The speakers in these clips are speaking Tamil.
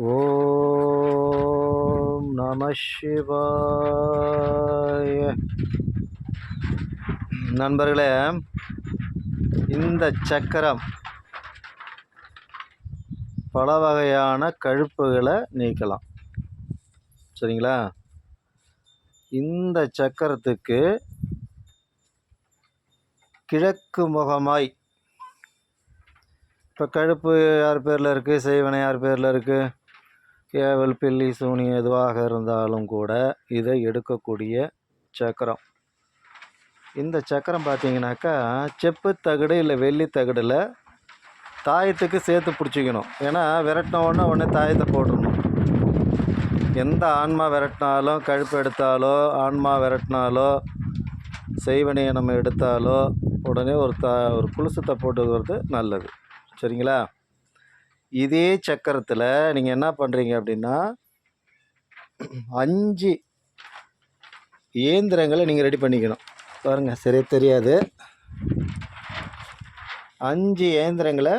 ஓம் நம சிவாய. நண்பர்களே, இந்த சக்கரம் பல வகையான கழுப்புகளை நீக்கலாம். சரிங்களா? இந்த சக்கரத்துக்கு கிழக்கு முகமாய், இப்போ கழுப்பு யார் பேரில் இருக்குது, செய்வனை யார் பேரில் இருக்குது, ஏவல் பில்லி சூனி எதுவாக இருந்தாலும் கூட இதை எடுக்கக்கூடிய சக்கரம். இந்த சக்கரம் பார்த்தீங்கன்னாக்கா செப்பு தகடு இல்லை வெள்ளி தகடில் தாயத்துக்கு சேர்த்து பிடிச்சிக்கணும். ஏன்னா விரட்டின உடனே தாயத்தை போட்டுடணும். எந்த ஆன்மா விரட்டினாலும், கழுப்பு எடுத்தாலோ, ஆன்மா விரட்டினாலோ, செய்வனையை நம்ம எடுத்தாலோ உடனே ஒரு குலுசத்தை போட்டுக்கிறது நல்லது. சரிங்களா? இதே சக்கரத்தில் நீங்கள் என்ன பண்ணுறீங்க அப்படின்னா 5 இயந்திரங்களை நீங்கள் ரெடி பண்ணிக்கணும். பாருங்கள், சரியாக தெரியாது. 5 இயந்திரங்களை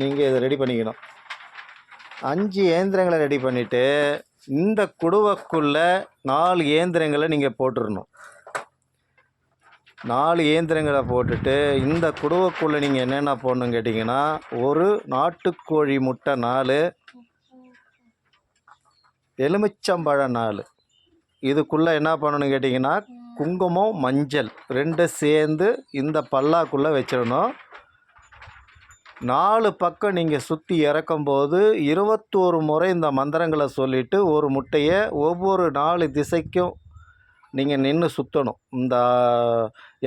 நீங்கள் இதை ரெடி பண்ணிக்கணும். 5 இயந்திரங்களை ரெடி பண்ணிவிட்டு இந்த குடுவைக்குள்ளே 4 இயந்திரங்களை நீங்கள் போட்டுடணும். 4 இயந்திரங்களை போட்டுட்டு இந்த குடுவைக்குள்ளே நீங்கள் என்னென்ன போடணும்னு கேட்டிங்கன்னா, ஒரு நாட்டுக்கோழி முட்டை 4, எலுமிச்சம்பழம் 4. இதுக்குள்ளே என்ன பண்ணணும்னு கேட்டிங்கன்னா, குங்குமம் மஞ்சள் 2 சேர்ந்து இந்த பல்லாக்குள்ளே வச்சிடணும். 4 பக்கம் நீங்கள் சுற்றி இறக்கும்போது 21 முறை இந்த மந்திரங்களை சொல்லிவிட்டு ஒரு முட்டையை ஒவ்வொரு 4 திசைக்கும் நீங்கள் நின்று சுற்றணும். இந்த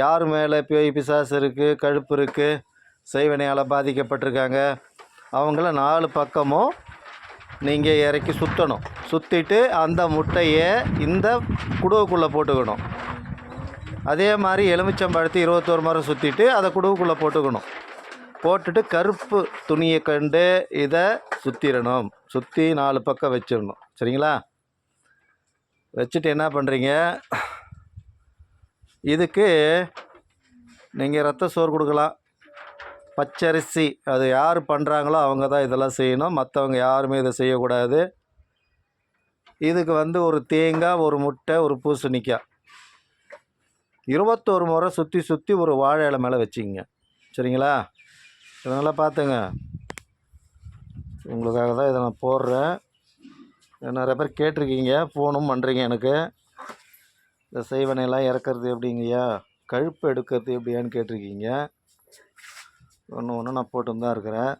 யார் மேலே பேய் பிசாசு இருக்குது, கழுப்பு இருக்குது, செய்வனையால் பாதிக்கப்பட்டிருக்காங்க, அவங்கள 4 பக்கமும் நீங்கள் இறக்கி சுற்றணும். சுற்றிட்டு அந்த முட்டையை இந்த குடுவைக்குள்ளே போட்டுக்கணும். அதே மாதிரி எலுமிச்சம்பழத்தை 21 முறை சுற்றிட்டு அதை குடுவைக்குள்ளே போட்டுக்கணும். போட்டுட்டு கருப்பு துணியை கண்டு இதை சுற்றிடணும். சுற்றி 4 பக்கம் வச்சிடணும். சரிங்களா? வச்சுட்டு என்ன பண்ணுறீங்க, இதுக்கு நீங்கள் ரத்த சோறு கொடுக்கலாம். பச்சரிசி அது யார் பண்ணுறாங்களோ அவங்க தான் இதெல்லாம் செய்யணும். மற்றவங்க யாருமே இதை செய்யக்கூடாது. இதுக்கு ஒரு தேங்காய், ஒரு முட்டை, ஒரு பூசணிக்காய் 21 முறை சுற்றி சுற்றி ஒரு வாழை இலை மேலே வச்சுக்கிங்க. சரிங்களா? இதனால் பார்த்துங்க, உங்களுக்காக தான் இதை நான் போடுறேன். நிறைய பேர் கேட்டிருக்கீங்க, ஃபோனும் பண்ணுறீங்க எனக்கு. இந்த செய்வனையெல்லாம் இறக்கிறது எப்படிங்கய்யா, கழுப்பு எடுக்கிறது எப்படியான்னு கேட்டிருக்கீங்க. ஒன்று நான் போட்டு தான் இருக்கிறேன்.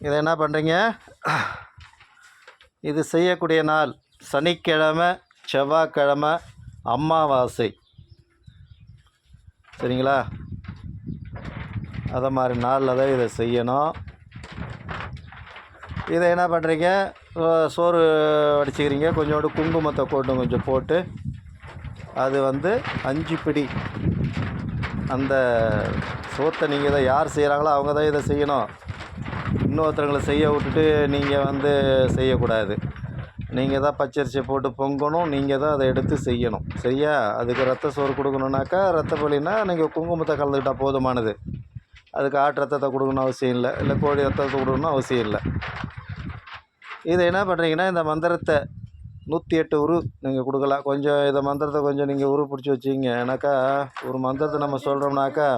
இதை என்ன பண்ணுறீங்க, இது செய்யக்கூடிய நாள் சனிக்கிழமை, செவ்வாய்க்கிழமை, அமாவாசை. சரிங்களா? அதை மாதிரி நாளில் தான் இதை செய்யணும். இதை என்ன பண்ணுறீங்க, சோறு வடிச்சுக்கிறீங்க, கொஞ்சோண்டு குங்குமத்தை கொஞ்சம் போட்டு அது 5 பிடி அந்த சோத்தை நீங்கள் இதை யார் செய்கிறாங்களோ அவங்க தான் இதை செய்யணும். இன்னொருத்தவங்களை செய்ய விட்டுட்டு நீங்கள் செய்யக்கூடாது. நீங்கள் தான் பச்சரிசியை போட்டு பொங்கணும், நீங்கள் தான் அதை எடுத்து செய்யணும். சரியா? அதுக்கு ரத்த சோறு கொடுக்கணுன்னாக்கா, ரத்த பலினா நீங்கள் குங்குமத்தை கலந்துக்கிட்டால் போதுமானது. அதுக்கு ஆட்டு ரத்தத்தை கொடுக்கணும் அவசியம் இல்லை, இல்லை கோழி ரத்தத்தை கொடுக்கணும் அவசியம் இல்லை. இதை என்ன பண்ணுறீங்கன்னா, இந்த மந்திரத்தை 108 உரு நீங்கள் கொடுக்கலாம். கொஞ்சம் இதை மந்திரத்தை கொஞ்சம் நீங்கள் உரு பிடிச்சி வச்சிங்க. ஏன்னாக்கா ஒரு மந்திரத்தை நம்ம சொல்கிறோம்னாக்கா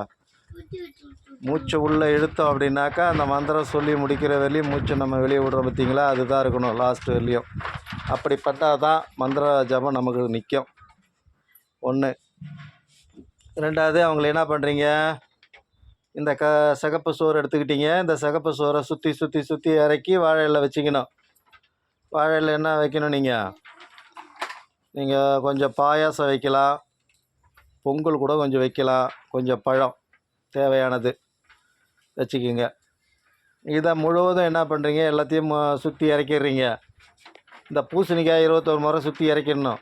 மூச்சை உள்ளே இழுத்தோம் அப்படின்னாக்கா அந்த மந்திரம் சொல்லி முடிக்கிற வெளியும் மூச்சை நம்ம வெளியே விடுறோம். பார்த்திங்களா? அதுதான் இருக்கணும் லாஸ்ட்டு வெளியும். அப்படிப்பட்டால் தான் மந்திர ஜபம் நமக்கு நிற்கும். 1. 2வது, அவங்கள என்ன பண்ணுறீங்க, இந்த சிகப்பு சோறு எடுத்துக்கிட்டீங்க. இந்த சிகப்பு சோறை சுற்றி சுற்றி சுற்றி இறக்கி வாழையில் வச்சிக்கணும். வாழையில் என்ன வைக்கணும், நீங்கள் கொஞ்சம் பாயாசம் வைக்கலாம், பொங்கல் கூட கொஞ்சம் வைக்கலாம், கொஞ்சம் பழம் தேவையானது வச்சுக்கிங்க. இதை முழுவதும் என்ன பண்ணுறீங்க, எல்லாத்தையும் சுற்றி இறக்கிடுறீங்க. இந்த பூசணிக்காய் 21 முறை சுற்றி இறக்கிடணும்.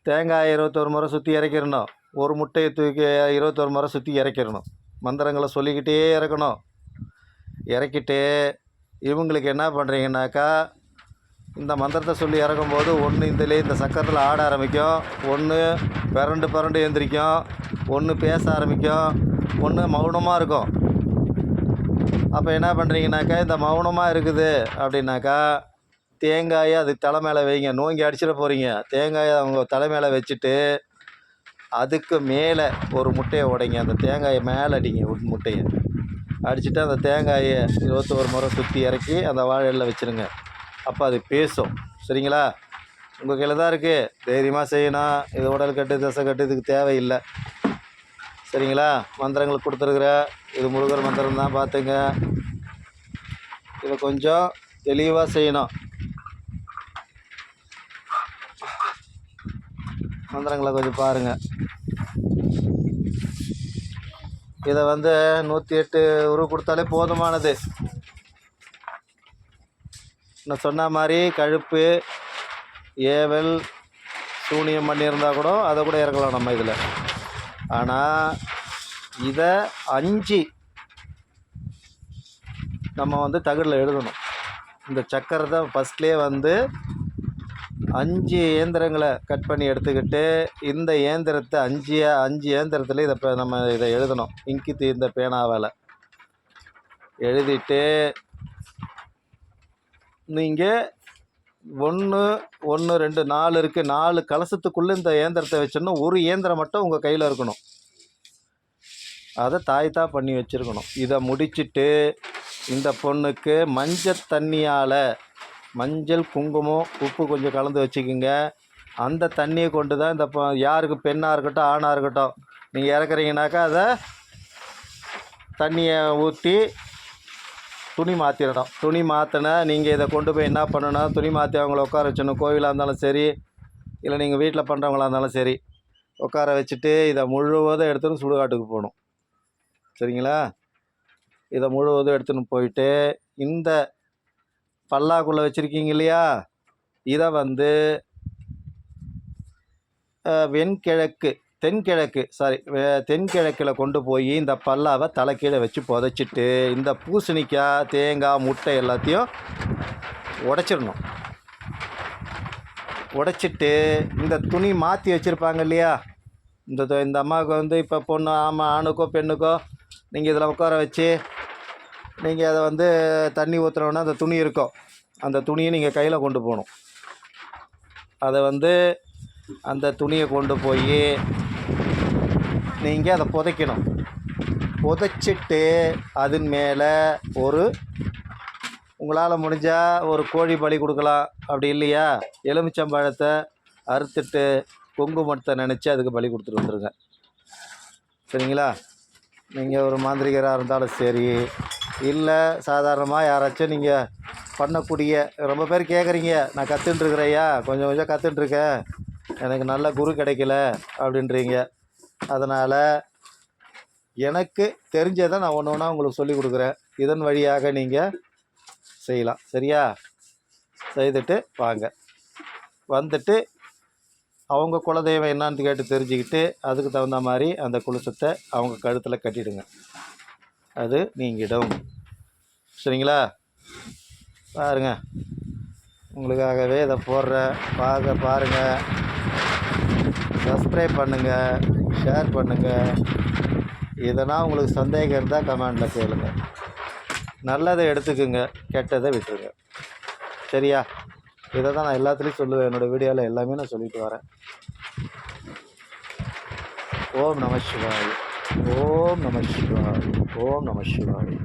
தேங்காய் 21 முறை சுற்றி இறக்கிடணும். ஒரு முட்டையை தூக்கி 21 முறை சுற்றி இறக்கிடணும். மந்திரங்களை சொல்லிக்கிட்டே இறக்கணும். இறக்கிட்டு இவங்களுக்கு என்ன பண்ணுறீங்கன்னாக்கா, இந்த மந்திரத்தை சொல்லி இறக்கும்போது 1 இந்த சக்கரத்தில் ஆட ஆரம்பிக்கும், 1 பிறண்டு எழுந்திரிக்கும், 1 பேச ஆரம்பிக்கும், 1 மௌனமாக இருக்கும். அப்போ என்ன பண்ணுறீங்கனாக்கா, இந்த மௌனமாக இருக்குது அப்படின்னாக்கா தேங்காயை அது தலை மேலே வைங்க. நோங்கி அடிச்சிட போகிறீங்க. தேங்காயை அவங்க தலை மேலே வச்சுட்டு அதுக்கு மேலே ஒரு முட்டையை உடைங்க. அந்த தேங்காயை மேலே அடிங்க. ஒரு முட்டையை அடிச்சுட்டு அந்த தேங்காயை 21 முறை சுற்றி இறக்கி அந்த வாழை இலையில் வச்சுருங்க. அப்போ அது பேசும். சரிங்களா? உங்கள் கையில் தான் இருக்குது. தைரியமாக செய்யணும். இது உடல் கட்டு தசை கட்டு இதுக்கு தேவையில்லை. சரிங்களா? மந்திரங்கள் கொடுத்துருக்குறேன். இது முருகர் மந்திரம் தான், பார்த்துங்க. இதை கொஞ்சம் தெளிவாக செய்யணும். மந்திரங்களை கொஞ்சம் பாருங்கள். இதை 108 உரு கொடுத்தாலே போதுமானது. நான் சொன்ன மாதிரி கழுப்பு, ஏவல், சூனியம் பண்ணியிருந்தால் கூட அதை கூட இறக்கலாம் நம்ம இதில். ஆனால் இதை 5 நம்ம தகடில் எழுதணும். இந்த சக்கரத்தை ஃபஸ்ட்லேயே 5 இயந்திரங்களை கட் பண்ணி எடுத்துக்கிட்டு இந்த இயந்திரத்தை 5 இயந்திரத்தில் இதை எழுதணும். இங்கு தீர்ந்த பேனாவால் எழுதிட்டு நீங்கள் 1 1 2 4 இருக்குது. 4 கலசத்துக்குள்ளே இந்த இயந்திரத்தை வச்சிடணும். ஒரு இயந்திரம் மட்டும் உங்கள் கையில் இருக்கணும். அதை தாய்த்தா பண்ணி வச்சுருக்கணும். இதை முடிச்சுட்டு இந்த பொண்ணுக்கு மஞ்சள் தண்ணியால் மஞ்சள், குங்குமம், உப்பு கொஞ்சம் கலந்து வச்சுக்கோங்க. அந்த தண்ணியை கொண்டு தான் இந்த யாருக்கு பெண்ணாக இருக்கட்டும் ஆணாக இருக்கட்டும் நீங்கள் இறக்குறீங்கனாக்கா அதை தண்ணியை ஊற்றி துணி மாற்றிடணும். துணி மாற்றினா நீங்கள் இதை கொண்டு போய் என்ன பண்ணணும், துணி மாற்றி அவங்கள உட்கார வச்சணும். கோவிலாக இருந்தாலும் சரி, இல்லை நீங்கள் வீட்டில் பண்ணுறவங்களா இருந்தாலும் சரி, உட்கார வச்சுட்டு இதை முழுவதும் எடுத்துன்னு சுடுகாட்டுக்கு போகணும். சரிங்களா? இதை முழுவதும் எடுத்துன்னு போயிட்டு இந்த பல்லாக்குள்ளே வச்சுருக்கீங்க இல்லையா, இதை தென்கிழக்கில் கொண்டு போய் இந்த பல்லாவை தலைக்கீழே வச்சு புதைச்சிட்டு இந்த பூசணிக்காய், தேங்காய், முட்டை எல்லாத்தையும் உடைச்சிடணும். உடைச்சிட்டு இந்த துணி மாற்றி வச்சுருப்பாங்க இல்லையா, இந்த அம்மாவுக்கு இப்போ பொண்ணு ஆணுக்கோ பெண்ணுக்கோ நீங்கள் இதில் உட்கார வச்சு நீங்கள் அதை தண்ணி ஊற்றுறோன்னா அந்த துணி இருக்கும். அந்த துணியை நீங்கள் கையில் கொண்டு போகணும். அதை அந்த துணியை கொண்டு போய் நீங்கள் அதை புதைக்கணும். புதைச்சிட்டு அதன் மேலே உங்களால் முடிஞ்சால் ஒரு கோழி பலி கொடுக்கலாம். அப்படி இல்லையா, எலுமிச்சம்பழத்தை அறுத்துட்டு குங்குமத்தை நினச்சி அதுக்கு பலி கொடுத்துட்டு வந்துடுங்க. சரிங்களா? நீங்கள் ஒரு மாந்திரிகராக இருந்தாலும் சரி, இல்லை சாதாரணமாக யாராச்சும் நீங்கள் பண்ணக்கூடிய, ரொம்ப பேர் கேட்குறீங்க, நான் கற்றுட்டுருக்குறேயா, கொஞ்சம் கற்றுட்டுருக்கேன், எனக்கு நல்ல குரு கிடைக்கல அப்படின்றீங்க. அதனால் எனக்கு தெரிஞ்சதை நான் ஒன்று ஒன்றா உங்களுக்கு சொல்லிக் கொடுக்குறேன். இதன் வழியாக நீங்கள் செய்யலாம். சரியா? செய்துட்டு வாங்க. வந்துட்டு அவங்க குலதெய்வம் என்னான்னு கேட்டு தெரிஞ்சுக்கிட்டு அதுக்கு தகுந்த மாதிரி அந்த குலுசத்தை அவங்க கழுத்தில் கட்டிடுங்க. அது நீங்கிடும். சரிங்களா? பாருங்கள், உங்களுக்காகவே இதை போடுறேன். பாருங்கள், சப்ஸ்கிரைப் பண்ணுங்கள், ஷேர் பண்ணுங்கள். இதனால் உங்களுக்கு சந்தேகம் இருந்தால் கமெண்டில் கேளுங்க. நல்லதை எடுத்துக்குங்க, கெட்டதை விட்டுருங்க. சரியா? இதை தான் நான் எல்லாத்துலேயும் சொல்லுவேன். என்னோடய வீடியோவில் எல்லாமே நான் சொல்லிட்டு வரேன். ஓம் நம சிவாய, ஓம் நம சிவாய, ஓம் நம சிவாய.